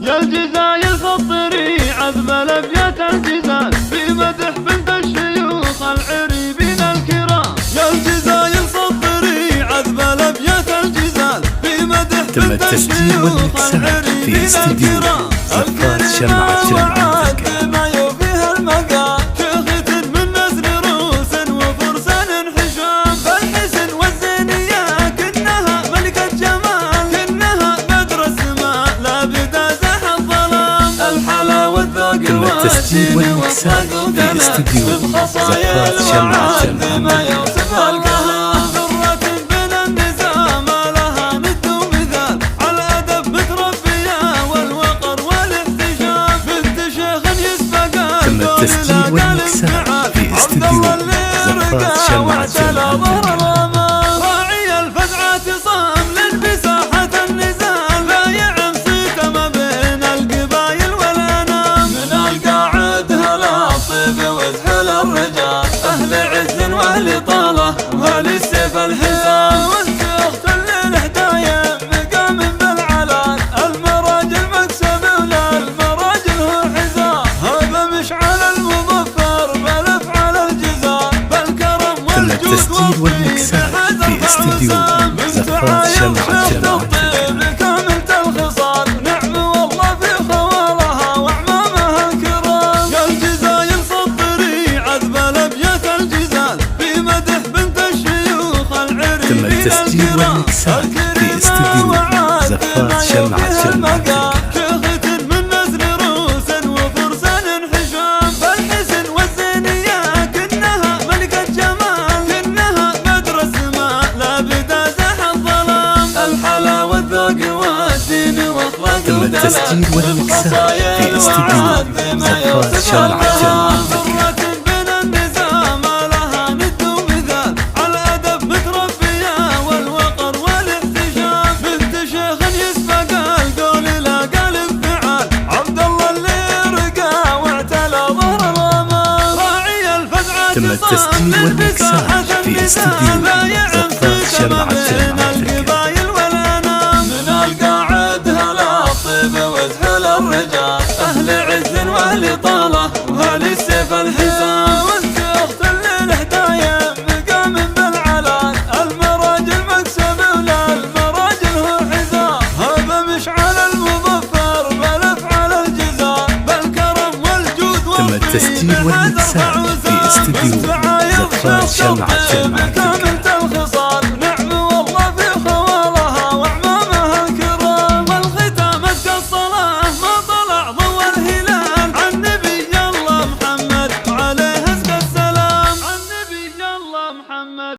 يا الجزايل خطري عذب الابيات الجزال في مدح بنت الشيوخ العريبين الكرام. يا الجزايل خطري عذب الابيات الجزال في مدح بنت الشيوخ العريبين الكرام. الكريمة والدمى يوفيها المقام شيخة من نسل روس وفرسان حشام. فالحسن والزينية كنها ملكة جمال كنها بدر السماء لا بدا زاح الظلام. الحلا والذوق والدين والخلق ودلال بخصايا الوعد ما يوصفها الكلام. ذرة بين النزاع ما لها ند ومثال على الأدب متربية والوقر والاحتشام. بنت شيخ يسبق التسجيل والمكساج في استديو زفات شمعة الأمل. راعي الفزعة صام للبساحة النزال بايع صيته ما بين القبايل والأنام. من القاعد هلا طيب وزحل الرجال أهل عز وأهل طالة وأهل السيف الحسام. والسيخ للهدايا مقام بالعلان المراجل مكسب ولا المراجل هو حزام. هذا مشعل المظفر بالافعال الجزاء بالكرم والجود والمكساج في استديو زفات شمعة الأمل. كاملة الخصال نعم والله في خوالها وأعمامها الكرام. يا الجزايل صدري عذب الأبيات الجزال في مدح بنت الشيوخ العريبين الكرام. في استديو زفات شمعة الأمل. شيخة من نسل روس وفرسان حشام. فالحسن والزينية كنها ملكة جمال كنها بدر السماء لا بدا زاح الظلام. الحلا والذوق والدين واخلاق ودلال والخصايا في استديو زفات شمعة الأمل. ذرة بين النزاع ما لها ند ومثال على الأدب متربية والوقر والاحتشام. بنت شيخ يسبق القول لا قال انفعال عبد الله اللي رقى واعتلى ظهر الأمان. راعي الفزعة تم التسجيل والمكساج في استديو زفات شمعة الأمل. القبايل والأنام. من القاعد هلا طيب وزحل الرجال أهل عز وأهل طالة وأهل السيف الحسام. والسيخ للهدايا مقام بالعلان المراجل مكسب ولا المراجل هو حزام. هذا مشعل المظفر بالافعال الجزاء بالكرم والجود تم التسجيل والمكساج في استديو زفات شمعة الأمل.